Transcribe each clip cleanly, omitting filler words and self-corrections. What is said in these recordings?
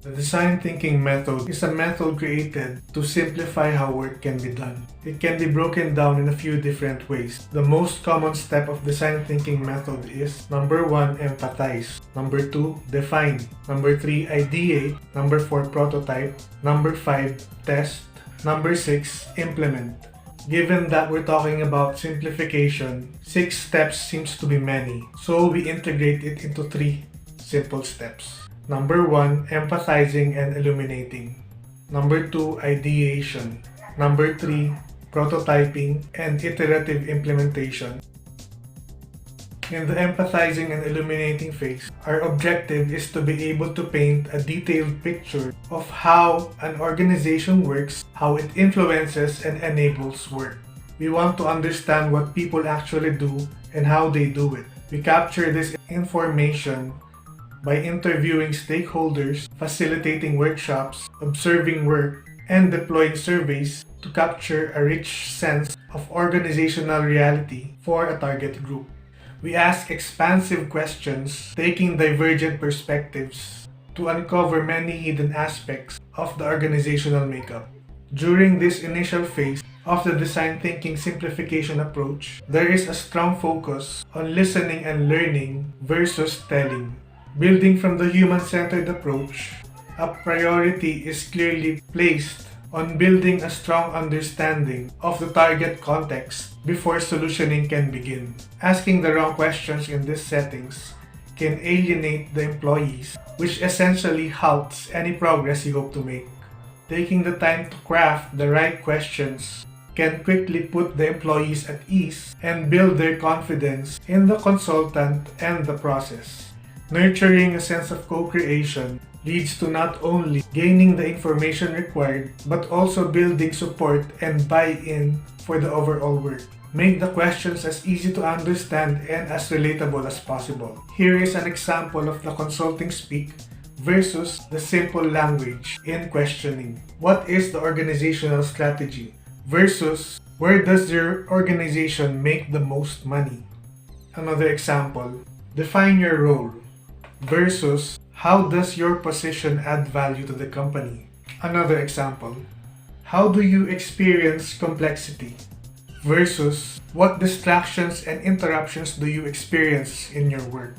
The design thinking method is a method created to simplify how work can be done. It can be broken down in a few different ways. The most common step of design thinking method is number 1, empathize. Number 2, define. Number 3, ideate. Number 4, prototype. Number 5, test. Number 6, implement. Given that we're talking about simplification, 6 steps seems to be many, so we integrate it into 3 simple steps. Number 1, empathizing and illuminating. Number 2, ideation. Number 3, prototyping and iterative implementation. In the empathizing and illuminating phase, our objective is to be able to paint a detailed picture of how an organization works, how it influences and enables work. We want to understand what people actually do and how they do it. We capture this information by interviewing stakeholders, facilitating workshops, observing work, and deploying surveys to capture a rich sense of organizational reality for a target group. We ask expansive questions, taking divergent perspectives to uncover many hidden aspects of the organizational makeup. During this initial phase of the design thinking simplification approach, there is a strong focus on listening and learning versus telling. Building from the human-centered approach, a priority is clearly placed on building a strong understanding of the target context before solutioning can begin. Asking the wrong questions in these settings can alienate the employees, which essentially halts any progress you hope to make. Taking the time to craft the right questions can quickly put the employees at ease and build their confidence in the consultant and the process. Nurturing a sense of co-creation leads to not only gaining the information required, but also building support and buy-in for the overall work. Make the questions as easy to understand and as relatable as possible. Here is an example of the consulting speak versus the simple language in questioning. What is the organizational strategy? Versus where does your organization make the most money? Another example, define your role versus how does your position add value to the company? Another example, how do you experience complexity? Versus what distractions and interruptions do you experience in your work?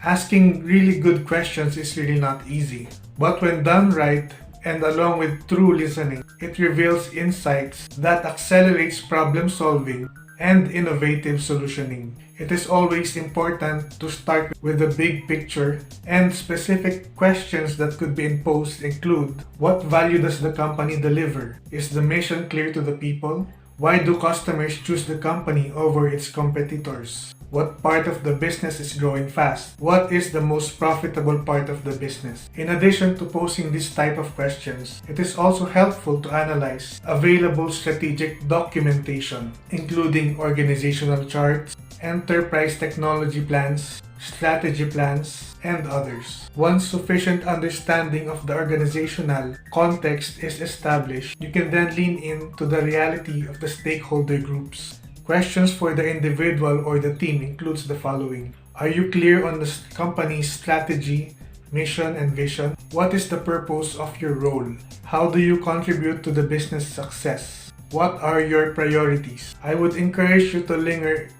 Asking really good questions is really not easy, but when done right and along with true listening, it reveals insights that accelerates problem solving and innovative solutioning. It is always important to start with the big picture, and specific questions that could be imposed include: what value does the company deliver? Is the mission clear to the people? Why do customers choose the company over its competitors? What part of the business is growing fast? What is the most profitable part of the business? In addition to posing this type of questions, it is also helpful to analyze available strategic documentation, including organizational charts, enterprise technology plans, strategy plans, and others. Once sufficient understanding of the organizational context is established, you can then lean into the reality of the stakeholder groups. Questions for the individual or the team includes the following. Are you clear on the company's strategy, mission, and vision? What is the purpose of your role? How do you contribute to the business success? What are your priorities? I would encourage you to linger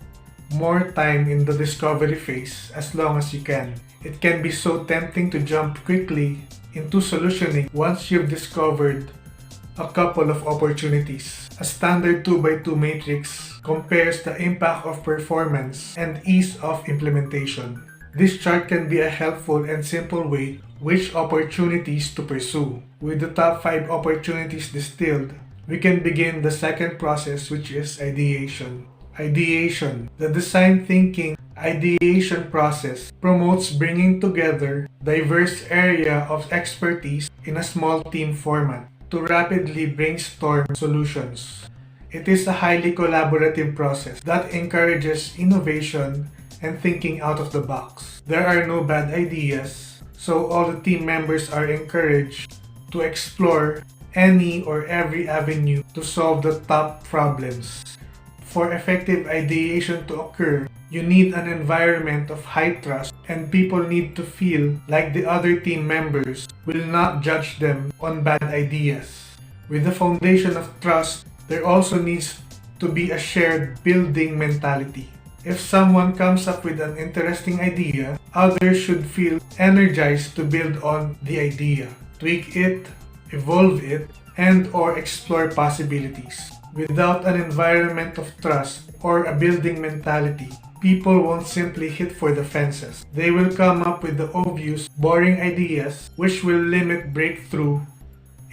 more time in the discovery phase as long as you can. It can be so tempting to jump quickly into solutioning once you've discovered a couple of opportunities. A standard 2x2 matrix compares the impact of performance and ease of implementation. This chart can be a helpful and simple way which opportunities to pursue. With the top 5 opportunities distilled, we can begin the second process, which is ideation. Ideation, the design thinking ideation process, promotes bringing together diverse area of expertise in a small team format to rapidly brainstorm solutions. It is a highly collaborative process that encourages innovation and thinking out of the box. There are no bad ideas, so all the team members are encouraged to explore any or every avenue to solve the top problems. For effective ideation to occur, you need an environment of high trust, and people need to feel like the other team members will not judge them on bad ideas. With the foundation of trust, there also needs to be a shared building mentality. If someone comes up with an interesting idea, others should feel energized to build on the idea, tweak it, evolve it, and/or explore possibilities. Without an environment of trust or a building mentality, people won't simply hit for the fences. They will come up with the obvious, boring ideas which will limit breakthrough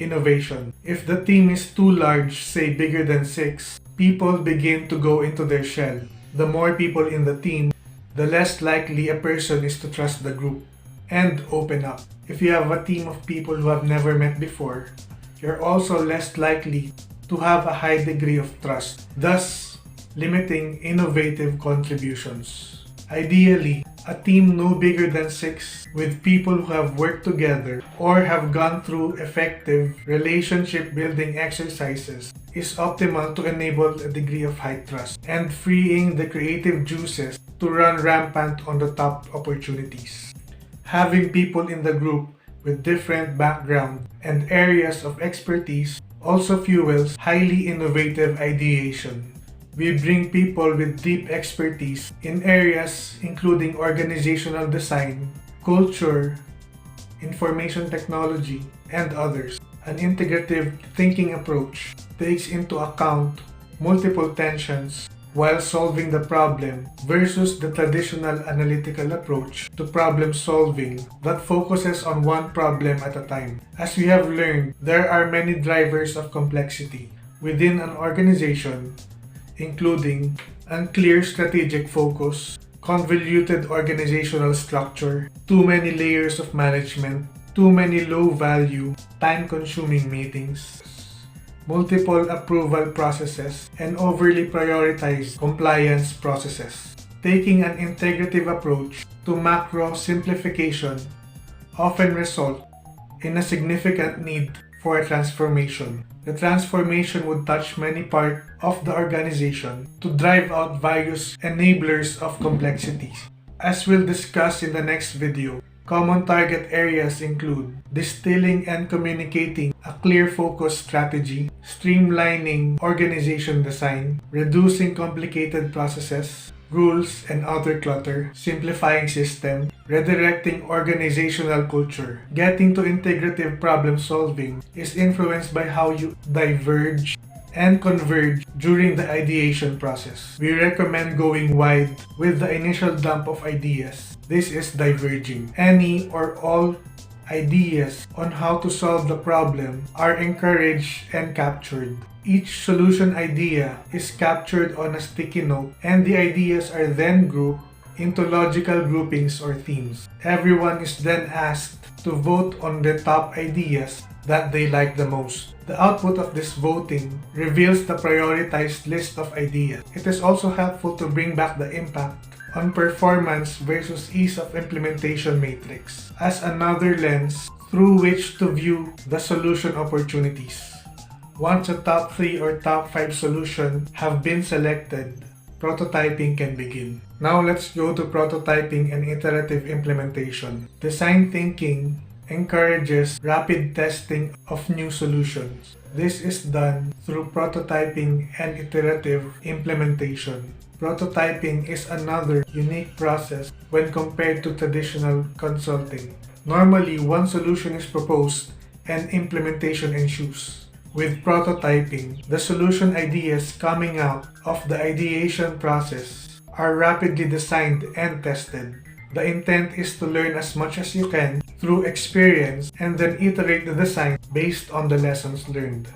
innovation. If the team is too large, say bigger than 6, people begin to go into their shell. The more people in the team, the less likely a person is to trust the group and open up. If you have a team of people who have never met before, you're also less likely to have a high degree of trust, thus limiting innovative contributions. Ideally, a team no bigger than 6 with people who have worked together or have gone through effective relationship building exercises is optimal to enable a degree of high trust and freeing the creative juices to run rampant on the top opportunities. Having people in the group with different background and areas of expertise also fuels highly innovative ideation. We bring people with deep expertise in areas including organizational design, culture, information technology, and others. An integrative thinking approach takes into account multiple tensions while solving the problem versus the traditional analytical approach to problem solving that focuses on one problem at a time. As we have learned, there are many drivers of complexity within an organization, including unclear strategic focus, convoluted organizational structure, too many layers of management, too many low-value, time-consuming meetings, multiple approval processes, and overly prioritized compliance processes. Taking an integrative approach to macro simplification often results in a significant need for a transformation. The transformation would touch many parts of the organization to drive out various enablers of complexity. As we'll discuss in the next video, common target areas include distilling and communicating a clear focus strategy, streamlining organization design, reducing complicated processes, rules and outer clutter, simplifying system, redirecting organizational culture. Getting to integrative problem solving is influenced by how you diverge and converge during the ideation process. We recommend going wide with the initial dump of ideas. This is diverging. Any or all ideas on how to solve the problem are encouraged and captured. Each solution idea is captured on a sticky note, and the ideas are then grouped into logical groupings or themes. Everyone is then asked to vote on the top ideas that they like the most. The output of this voting reveals the prioritized list of ideas. It is also helpful to bring back the impact on performance versus ease of implementation matrix as another lens through which to view the solution opportunities. Once a top 3 or top 5 solution have been selected, prototyping can begin. Now let's go to prototyping and iterative implementation. Design thinking encourages rapid testing of new solutions. This is done through prototyping and iterative implementation. Prototyping is another unique process when compared to traditional consulting. Normally, one solution is proposed and implementation ensues. With prototyping, the solution ideas coming out of the ideation process are rapidly designed and tested. The intent is to learn as much as you can through experience and then iterate the design based on the lessons learned.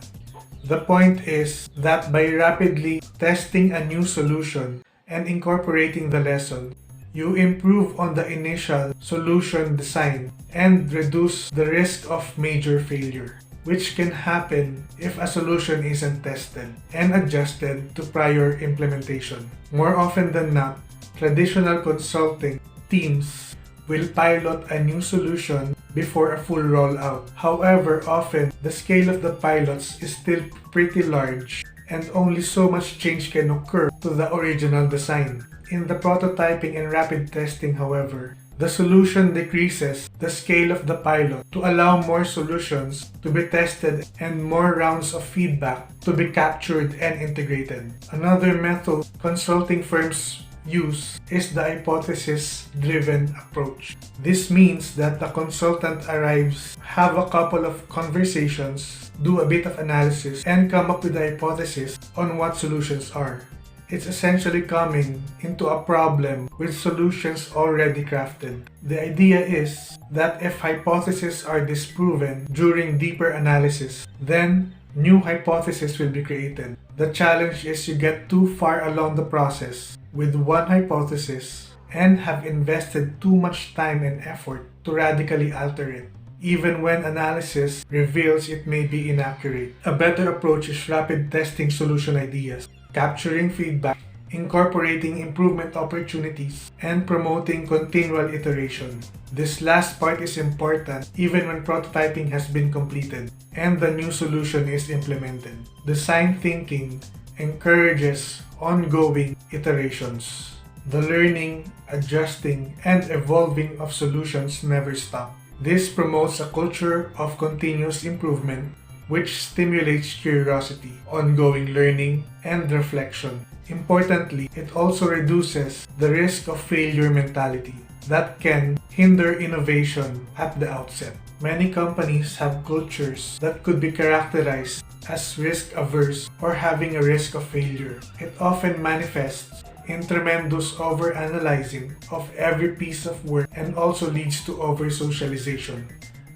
The point is that by rapidly testing a new solution and incorporating the lesson, you improve on the initial solution design and reduce the risk of major failure, which can happen if a solution isn't tested and adjusted to prior implementation. More often than not, traditional consulting teams will pilot a new solution before a full rollout. However, often the scale of the pilots is still pretty large and only so much change can occur to the original design. In the prototyping and rapid testing, however, the solution decreases the scale of the pilot to allow more solutions to be tested and more rounds of feedback to be captured and integrated. Another method consulting firms use is the hypothesis-driven approach. This means that the consultant arrives, have a couple of conversations, do a bit of analysis, and come up with a hypothesis on what solutions are. It's essentially coming into a problem with solutions already crafted. The idea is that if hypotheses are disproven during deeper analysis, then new hypotheses will be created. The challenge is you get too far along the process with one hypothesis and have invested too much time and effort to radically alter it, even when analysis reveals it may be inaccurate. A better approach is rapid testing solution ideas, capturing feedback, incorporating improvement opportunities, and promoting continual iteration. This last part is important even when prototyping has been completed and the new solution is implemented. Design thinking encourages ongoing iterations. The learning, adjusting, and evolving of solutions never stop. This promotes a culture of continuous improvement, which stimulates curiosity, ongoing learning, and reflection. Importantly, it also reduces the risk of failure mentality that can hinder innovation at the outset. Many companies have cultures that could be characterized as risk-averse or having a risk of failure. It often manifests in tremendous over-analyzing of every piece of work and also leads to over-socialization.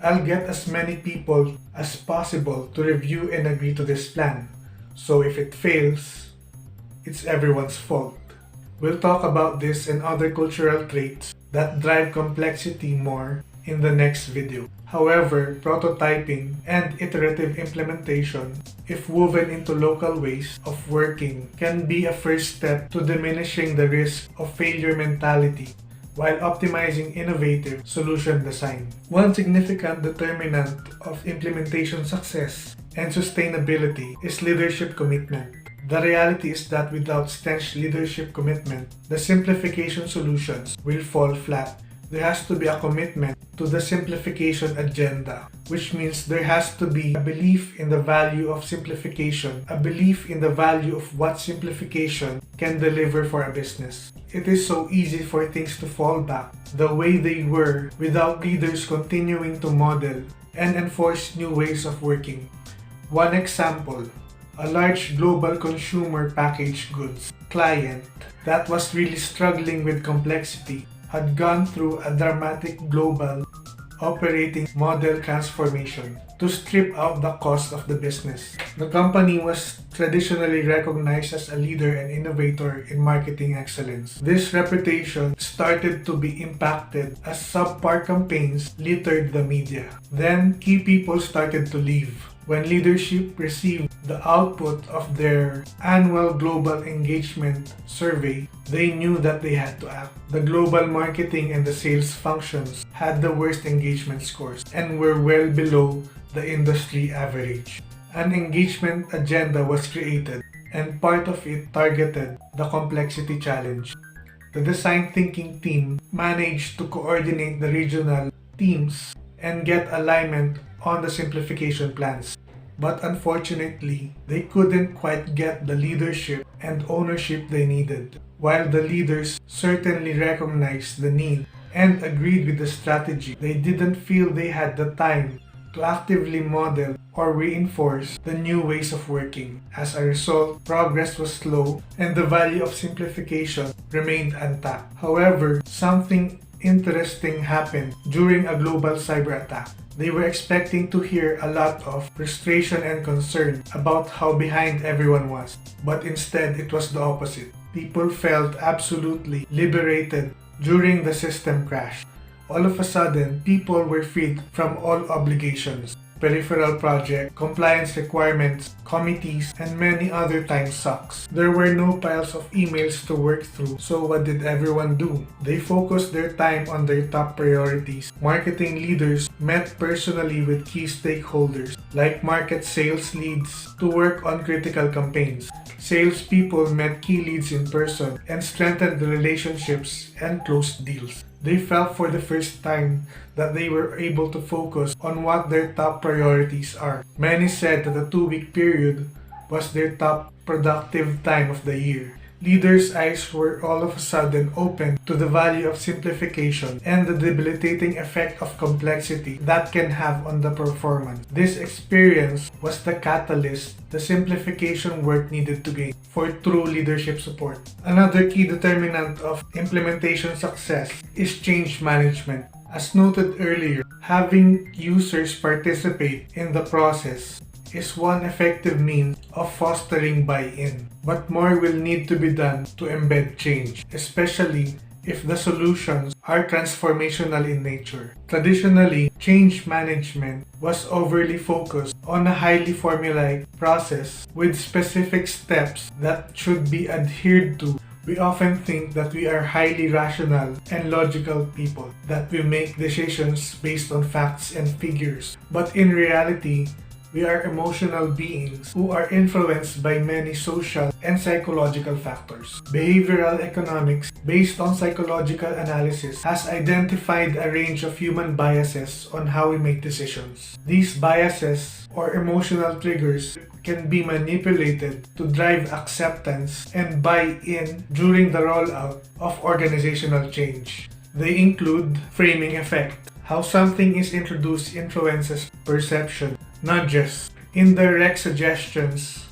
I'll get as many people as possible to review and agree to this plan, so if it fails, it's everyone's fault. We'll talk about this and other cultural traits that drive complexity more in the next video. However, prototyping and iterative implementation, if woven into local ways of working, can be a first step to diminishing the risk of failure mentality while optimizing innovative solution design. One significant determinant of implementation success and sustainability is leadership commitment. The reality is that without staunch leadership commitment, the simplification solutions will fall flat. There has to be a commitment to the simplification agenda, which means there has to be a belief in the value of simplification, a belief in the value of what simplification can deliver for a business. It is so easy for things to fall back the way they were without leaders continuing to model and enforce new ways of working. One example, a large global consumer packaged goods client that was really struggling with complexity had gone through a dramatic global operating model transformation to strip out the cost of the business. The company was traditionally recognized as a leader and innovator in marketing excellence. This reputation started to be impacted as subpar campaigns littered the media. Then key people started to leave. When leadership received the output of their annual global engagement survey, they knew that they had to act. The global marketing and the sales functions had the worst engagement scores and were well below the industry average. An engagement agenda was created, and part of it targeted the complexity challenge. The design thinking team managed to coordinate the regional teams and get alignment on the simplification plans. But unfortunately, they couldn't quite get the leadership and ownership they needed. While the leaders certainly recognized the need and agreed with the strategy, they didn't feel they had the time to actively model or reinforce the new ways of working. As a result, progress was slow and the value of simplification remained untapped. However, something interesting happened during a global cyber attack. They were expecting to hear a lot of frustration and concern about how behind everyone was, but instead it was the opposite. People felt absolutely liberated during the system crash. All of a sudden, people were freed from all obligations. peripheral project, compliance requirements, committees, and many other time sucks. There were no piles of emails to work through, so what did everyone do? They focused their time on their top priorities. Marketing leaders met personally with key stakeholders, like market sales leads, to work on critical campaigns. Salespeople met key leads in person and strengthened the relationships and closed deals. They felt for the first time that they were able to focus on what their top priorities are. Many said that the 2-week period was their top productive time of the year. Leaders' eyes were all of a sudden open to the value of simplification and the debilitating effect of complexity that can have on the performance. This experience was the catalyst the simplification work needed to gain for true leadership support. Another key determinant of implementation success is change management. As noted earlier, having users participate in the process is one effective means of fostering buy-in. But more will need to be done to embed change, especially if the solutions are transformational in nature. Traditionally, change management was overly focused on a highly formulaic process with specific steps that should be adhered to. We often think that we are highly rational and logical people, that we make decisions based on facts and figures. But in reality, we are emotional beings who are influenced by many social and psychological factors. Behavioral economics, based on psychological analysis, has identified a range of human biases on how we make decisions. These biases, or emotional triggers, can be manipulated to drive acceptance and buy-in during the rollout of organizational change. They include framing effect. How something is introduced influences perception. Nudges, indirect suggestions,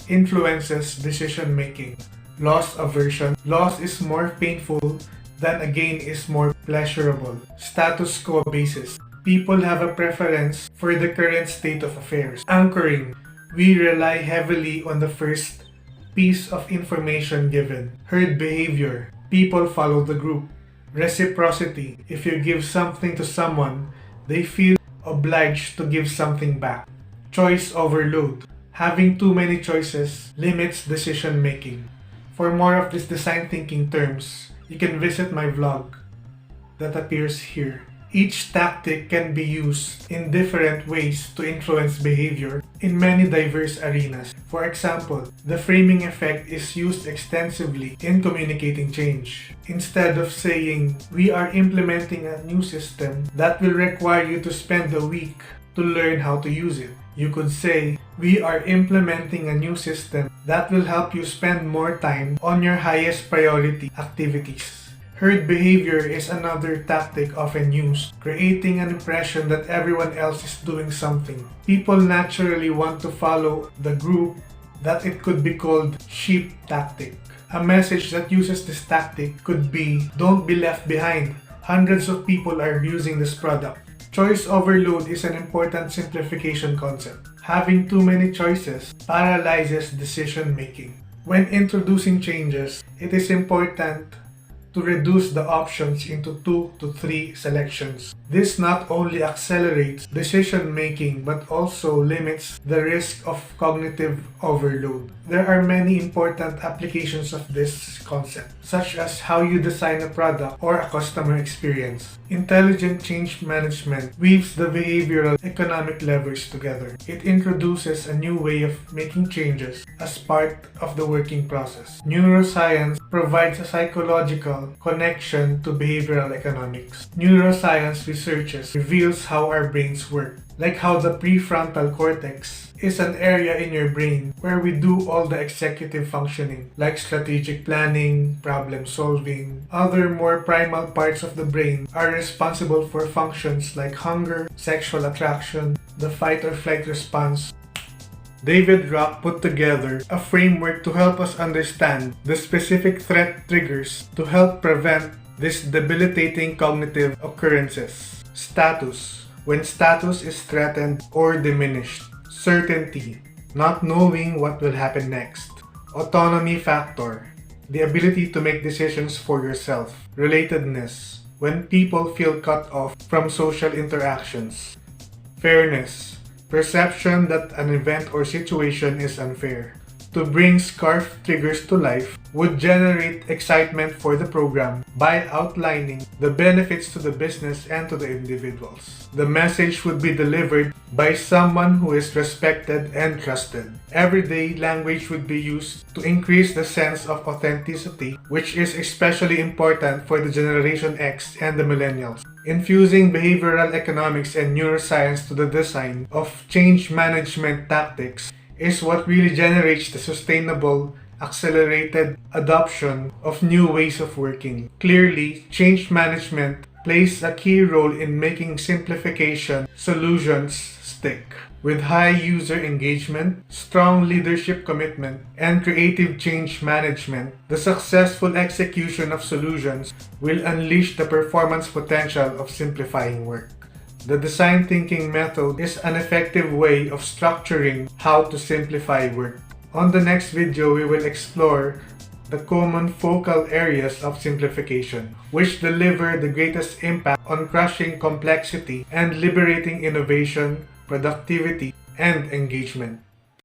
influences decision-making. Loss aversion. Loss is more painful than a gain is more pleasurable. Status quo basis. People have a preference for the current state of affairs. Anchoring. We rely heavily on the first piece of information given. Herd behavior. People follow the group. Reciprocity. If you give something to someone, they feel obliged to give something back. Choice overload. Having too many choices limits decision making. For more of these design thinking terms, you can visit my vlog that appears here. Each tactic can be used in different ways to influence behavior in many diverse arenas. For example, the framing effect is used extensively in communicating change. Instead of saying, "We are implementing a new system that will require you to spend a week to learn how to use it," you could say, "We are implementing a new system that will help you spend more time on your highest priority activities." Herd behavior is another tactic often used, creating an impression that everyone else is doing something. People naturally want to follow the group, that it could be called sheep tactic. A message that uses this tactic could be, "Don't be left behind. Hundreds of people are using this product." Choice overload is an important simplification concept. Having too many choices paralyzes decision making. When introducing changes, it is important to reduce the options into 2 to 3 selections. This not only accelerates decision making but also limits the risk of cognitive overload. There are many important applications of this concept, such as how you design a product or a customer experience. Intelligent change management weaves the behavioral economic levers together. It introduces a new way of making changes as part of the working process. Neuroscience provides a psychological connection to behavioral economics. Neuroscience researches reveals how our brains work, like how the prefrontal cortex is an area in your brain where we do all the executive functioning, like strategic planning, problem solving. Other more primal parts of the brain are responsible for functions like hunger, sexual attraction, the fight or flight response. David Rock put together a framework to help us understand the specific threat triggers to help prevent these debilitating cognitive occurrences. Status. When status is threatened or diminished. Certainty. Not knowing what will happen next. Autonomy factor. The ability to make decisions for yourself. Relatedness. When people feel cut off from social interactions. Fairness. perception that an event or situation is unfair. To bring scarf triggers to life would generate excitement for the program by outlining the benefits to the business and to the individuals. The message would be delivered by someone who is respected and trusted. Everyday language would be used to increase the sense of authenticity, which is especially important for the Generation X and the Millennials. Infusing behavioral economics and neuroscience to the design of change management tactics is what really generates the sustainable, accelerated adoption of new ways of working. Clearly, change management plays a key role in making simplification solutions stick. With high user engagement, strong leadership commitment, and creative change management, the successful execution of solutions will unleash the performance potential of simplifying work. The design thinking method is an effective way of structuring how to simplify work. On the next video, we will explore the common focal areas of simplification, which deliver the greatest impact on crushing complexity and liberating innovation, productivity, and engagement.